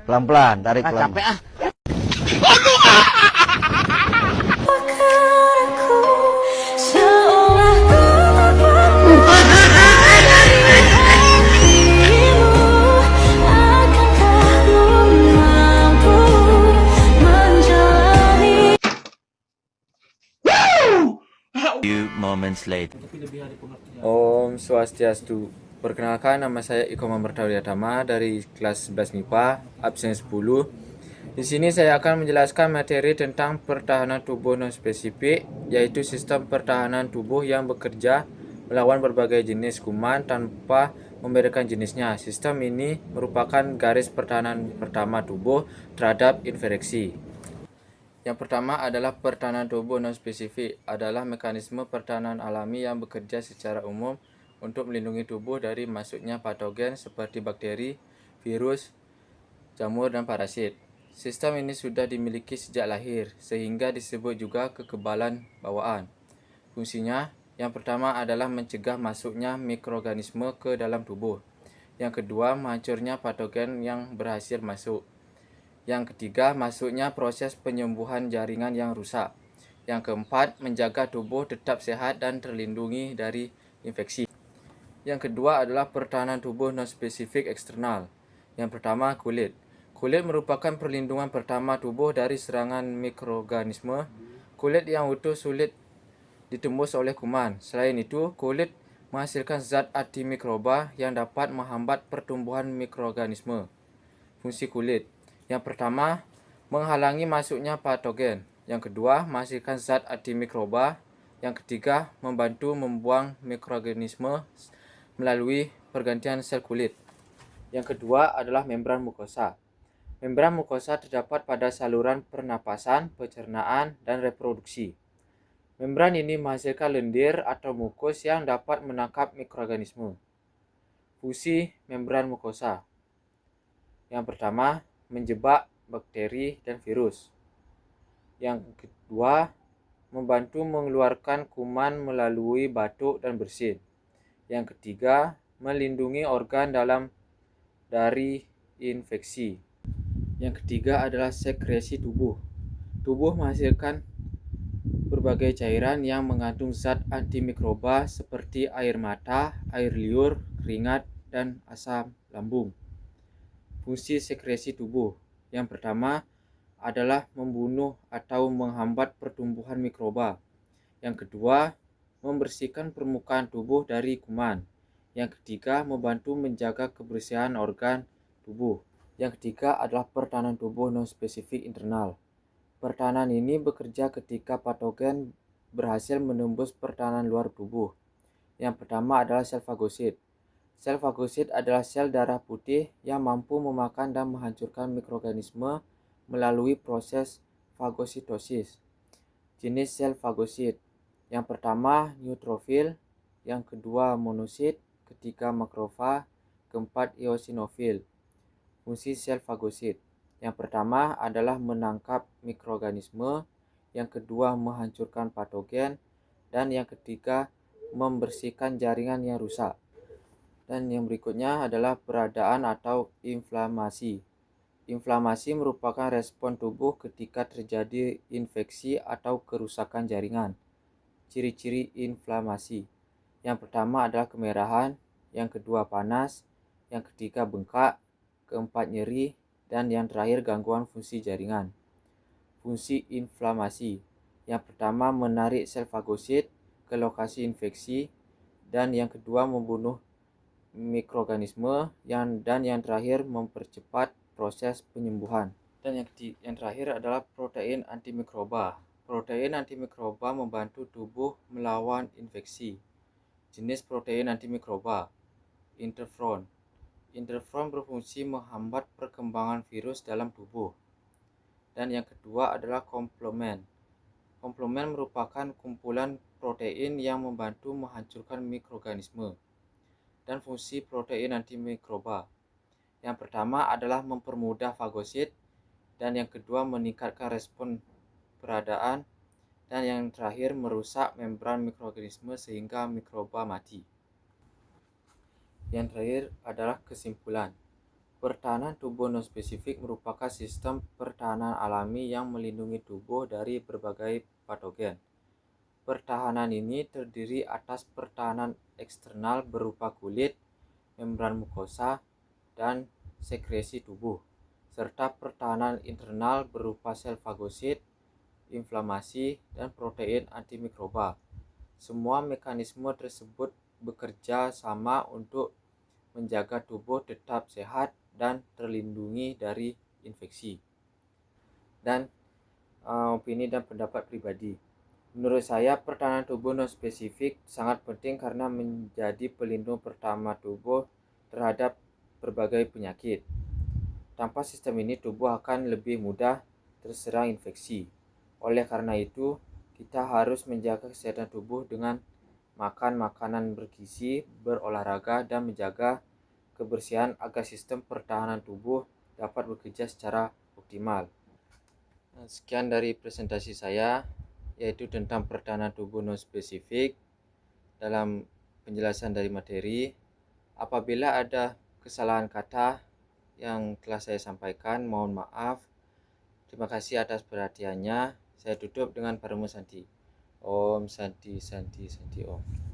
Pelan-pelan, tarik pelan. Capek ah. Few moments later. Om Swastiastu. Perkenalkan, nama saya Iko Mamertawiyatama dari kelas 11 MIPA, absen 10. Di sini saya akan menjelaskan materi tentang pertahanan tubuh non spesifik, yaitu sistem pertahanan tubuh yang bekerja melawan berbagai jenis kuman tanpa membedakan jenisnya. Sistem ini merupakan garis pertahanan pertama tubuh terhadap infeksi. Yang pertama adalah pertahanan tubuh non-spesifik, adalah mekanisme pertahanan alami yang bekerja secara umum untuk melindungi tubuh dari masuknya patogen seperti bakteri, virus, jamur, dan parasit. Sistem ini sudah dimiliki sejak lahir, sehingga disebut juga kekebalan bawaan. Fungsinya, yang pertama adalah mencegah masuknya mikroorganisme ke dalam tubuh. Yang kedua, menghancurnya patogen yang berhasil masuk. Yang ketiga, masuknya proses penyembuhan jaringan yang rusak. Yang keempat, menjaga tubuh tetap sehat dan terlindungi dari infeksi. Yang kedua adalah pertahanan tubuh non-spesifik eksternal. Yang pertama, kulit. Kulit merupakan perlindungan pertama tubuh dari serangan mikroorganisme. Kulit yang utuh sulit ditembus oleh kuman. Selain itu, kulit menghasilkan zat antimikroba yang dapat menghambat pertumbuhan mikroorganisme. Fungsi kulit. Yang pertama, menghalangi masuknya patogen. Yang kedua, menghasilkan zat antimikroba. Yang ketiga, membantu membuang mikroorganisme melalui pergantian sel kulit. Yang kedua adalah membran mukosa. Membran mukosa terdapat pada saluran pernapasan, pencernaan, dan reproduksi. Membran ini menghasilkan lendir atau mukus yang dapat menangkap mikroorganisme. Fungsi membran mukosa. Yang pertama, menjebak bakteri dan virus. Yang kedua, membantu mengeluarkan kuman melalui batuk dan bersin. Yang ketiga, melindungi organ dalam dari infeksi. Yang ketiga adalah sekresi tubuh. Tubuh menghasilkan berbagai cairan yang mengandung zat antimikroba seperti air mata, air liur, keringat, dan asam lambung. Fungsi sekresi tubuh. Yang pertama adalah membunuh atau menghambat pertumbuhan mikroba. Yang kedua, membersihkan permukaan tubuh dari kuman. Yang ketiga, membantu menjaga kebersihan organ tubuh. Yang ketiga adalah pertahanan tubuh non-spesifik internal. Pertahanan ini bekerja ketika patogen berhasil menembus pertahanan luar tubuh. Yang pertama adalah sel fagosit. Sel fagosit adalah sel darah putih yang mampu memakan dan menghancurkan mikroorganisme melalui proses fagositosis. Jenis sel fagosit. Yang pertama neutrofil, yang kedua monosit, ketiga makrofag, keempat eosinofil. Fungsi sel fagosit. Yang pertama adalah menangkap mikroorganisme, yang kedua menghancurkan patogen, dan yang ketiga membersihkan jaringan yang rusak. Dan yang berikutnya adalah peradaan atau inflamasi. Inflamasi merupakan respon tubuh ketika terjadi infeksi atau kerusakan jaringan. Ciri-ciri inflamasi. Yang pertama adalah kemerahan, yang kedua panas, yang ketiga bengkak, keempat nyeri, dan yang terakhir gangguan fungsi jaringan. Fungsi inflamasi. Yang pertama menarik sel fagosit ke lokasi infeksi, dan yang kedua membunuh mikroorganisme, dan yang terakhir mempercepat proses penyembuhan. Dan yang terakhir adalah protein antimikroba. Protein antimikroba membantu tubuh melawan infeksi. Jenis protein antimikroba. Interferon. Interferon berfungsi menghambat perkembangan virus dalam tubuh. Dan yang kedua adalah komplement. Komplement merupakan kumpulan protein yang membantu menghancurkan mikroorganisme. Dan fungsi protein antimikroba. Yang pertama adalah mempermudah fagosit, dan yang kedua meningkatkan respon peradaan, dan yang terakhir merusak membran mikroorganisme sehingga mikroba mati. Yang terakhir adalah kesimpulan. Pertahanan tubuh non-spesifik merupakan sistem pertahanan alami yang melindungi tubuh dari berbagai patogen. Pertahanan ini terdiri atas pertahanan eksternal berupa kulit, membran mukosa, dan sekresi tubuh, serta pertahanan internal berupa sel fagosit, inflamasi, dan protein antimikroba. Semua mekanisme tersebut bekerja sama untuk menjaga tubuh tetap sehat dan terlindungi dari infeksi. Dan opini dan pendapat pribadi. Menurut saya, pertahanan tubuh non-spesifik sangat penting karena menjadi pelindung pertama tubuh terhadap berbagai penyakit. Tanpa sistem ini, tubuh akan lebih mudah terserang infeksi. Oleh karena itu, kita harus menjaga kesehatan tubuh dengan makan makanan bergizi, berolahraga, dan menjaga kebersihan agar sistem pertahanan tubuh dapat bekerja secara optimal. Sekian dari presentasi saya, yaitu tentang pertahanan tubuh non-spesifik dalam penjelasan dari materi. Apabila ada kesalahan kata yang telah saya sampaikan, mohon maaf. Terima kasih atas perhatiannya. Saya tutup dengan Paramo Santi. Om Santi Santi Santi Om.